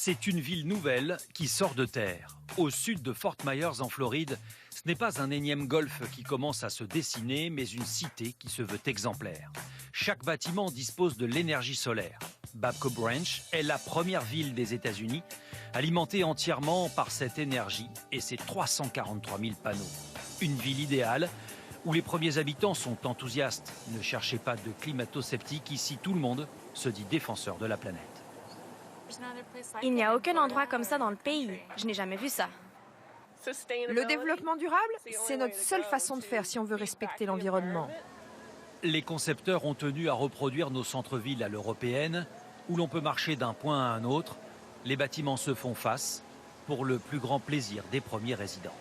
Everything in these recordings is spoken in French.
C'est une ville nouvelle qui sort de terre. Au sud de Fort Myers en Floride, ce n'est pas un énième golfe qui commence à se dessiner, mais une cité qui se veut exemplaire. Chaque bâtiment dispose de l'énergie solaire. Babcock Ranch est la première ville des États-Unis alimentée entièrement par cette énergie et ses 343 000 panneaux. Une ville idéale où les premiers habitants sont enthousiastes. Ne cherchez pas de climato-sceptiques, ici tout le monde se dit défenseur de la planète. Il n'y a aucun endroit comme ça dans le pays. Je n'ai jamais vu ça. Le développement durable, c'est notre seule façon de faire si on veut respecter l'environnement. Les concepteurs ont tenu à reproduire nos centres-villes à l'européenne, où l'on peut marcher d'un point à un autre. Les bâtiments se font face pour le plus grand plaisir des premiers résidents.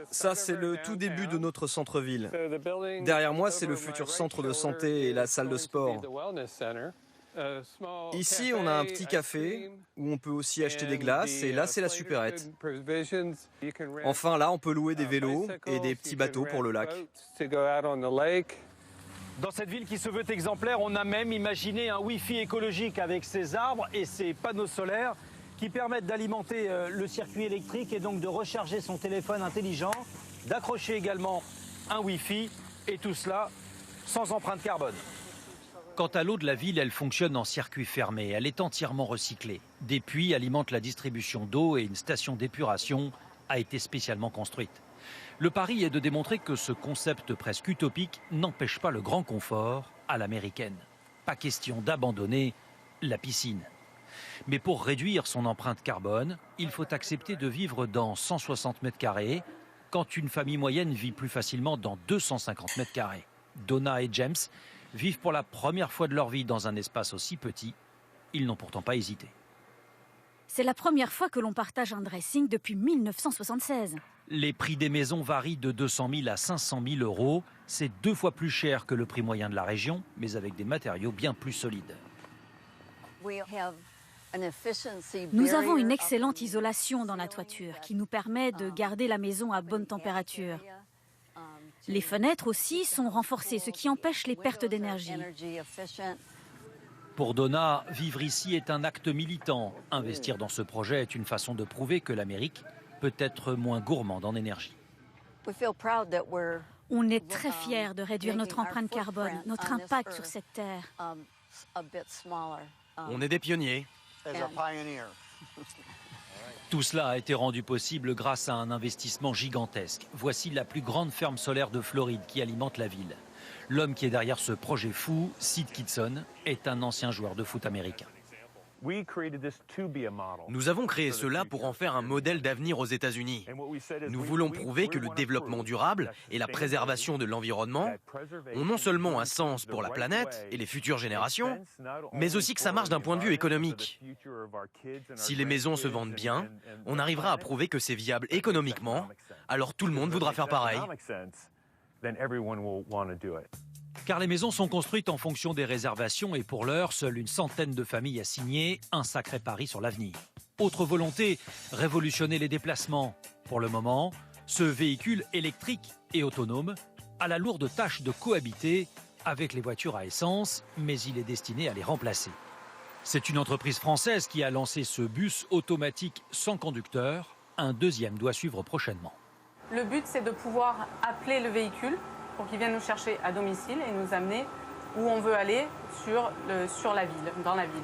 Ça, c'est le tout début de notre centre-ville. Derrière moi, c'est le futur centre de santé et la salle de sport. Ici, on a un petit café où on peut aussi acheter des glaces et là, c'est la supérette. Enfin, là, on peut louer des vélos et des petits bateaux pour le lac. Dans cette ville qui se veut exemplaire, on a même imaginé un Wi-Fi écologique avec ses arbres et ses panneaux solaires qui permettent d'alimenter le circuit électrique et donc de recharger son téléphone intelligent, d'accrocher également un Wi-Fi et tout cela sans empreinte carbone. Quant à l'eau de la ville, elle fonctionne en circuit fermé. Elle est entièrement recyclée. Des puits alimentent la distribution d'eau et une station d'épuration a été spécialement construite. Le pari est de démontrer que ce concept presque utopique n'empêche pas le grand confort à l'américaine. Pas question d'abandonner la piscine. Mais pour réduire son empreinte carbone, il faut accepter de vivre dans 160 mètres carrés quand une famille moyenne vit plus facilement dans 250 mètres carrés. Donna et James vivent pour la première fois de leur vie dans un espace aussi petit. Ils n'ont pourtant pas hésité. C'est la première fois que l'on partage un dressing depuis 1976. Les prix des maisons varient de 200 000 à 500 000 euros. C'est 2 fois plus cher que le prix moyen de la région, mais avec des matériaux bien plus solides. Nous avons une excellente isolation dans la toiture qui nous permet de garder la maison à bonne température. Les fenêtres aussi sont renforcées, ce qui empêche les pertes d'énergie. Pour Donna, vivre ici est un acte militant. Investir dans ce projet est une façon de prouver que l'Amérique peut être moins gourmande en énergie. On est très fiers de réduire notre empreinte carbone, notre impact sur cette terre. On est des pionniers. Tout cela a été rendu possible grâce à un investissement gigantesque. Voici la plus grande ferme solaire de Floride qui alimente la ville. L'homme qui est derrière ce projet fou, Sid Kitson, est un ancien joueur de foot américain. Nous avons créé cela pour en faire un modèle d'avenir aux États-Unis. Nous voulons prouver que le développement durable et la préservation de l'environnement ont non seulement un sens pour la planète et les futures générations, mais aussi que ça marche d'un point de vue économique. Si les maisons se vendent bien, on arrivera à prouver que c'est viable économiquement, alors tout le monde voudra faire pareil. Car les maisons sont construites en fonction des réservations et pour l'heure, seule une centaine de familles a signé, un sacré pari sur l'avenir. Autre volonté, révolutionner les déplacements. Pour le moment, ce véhicule électrique et autonome a la lourde tâche de cohabiter avec les voitures à essence, mais il est destiné à les remplacer. C'est une entreprise française qui a lancé ce bus automatique sans conducteur. Un deuxième doit suivre prochainement. Le but, c'est de pouvoir appeler le véhicule pour qu'il vienne nous chercher à domicile et nous amener où on veut aller sur la ville, dans la ville.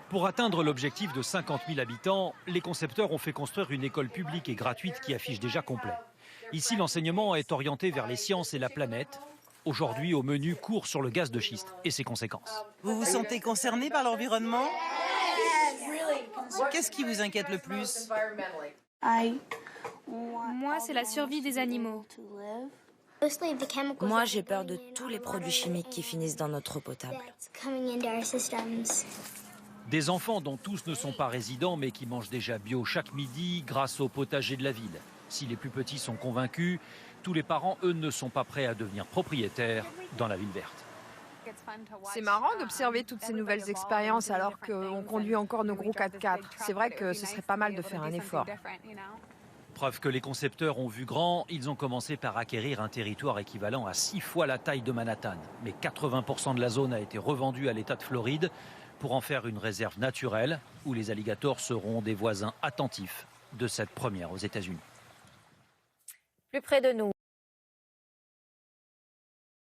Pour atteindre l'objectif de 50 000 habitants, les concepteurs ont fait construire une école publique et gratuite qui affiche déjà complet. Ici, l'enseignement est orienté vers les sciences et la planète. Aujourd'hui, au menu, cours sur le gaz de schiste et ses conséquences. Vous vous sentez concerné par l'environnement? Qu'est-ce qui vous inquiète le plus? Moi, c'est la survie des animaux. Moi, j'ai peur de tous les produits chimiques qui finissent dans notre eau potable. Des enfants dont tous ne sont pas résidents mais qui mangent déjà bio chaque midi grâce au potager de la ville. Si les plus petits sont convaincus, tous les parents, eux, ne sont pas prêts à devenir propriétaires dans la ville verte. C'est marrant d'observer toutes ces nouvelles expériences alors qu'on conduit encore nos gros 4x4. C'est vrai que ce serait pas mal de faire un effort. Preuve que les concepteurs ont vu grand, ils ont commencé par acquérir un territoire équivalent à 6 fois la taille de Manhattan. Mais 80% de la zone a été revendue à l'État de Floride pour en faire une réserve naturelle où les alligators seront des voisins attentifs de cette première aux États-Unis. Plus près de nous.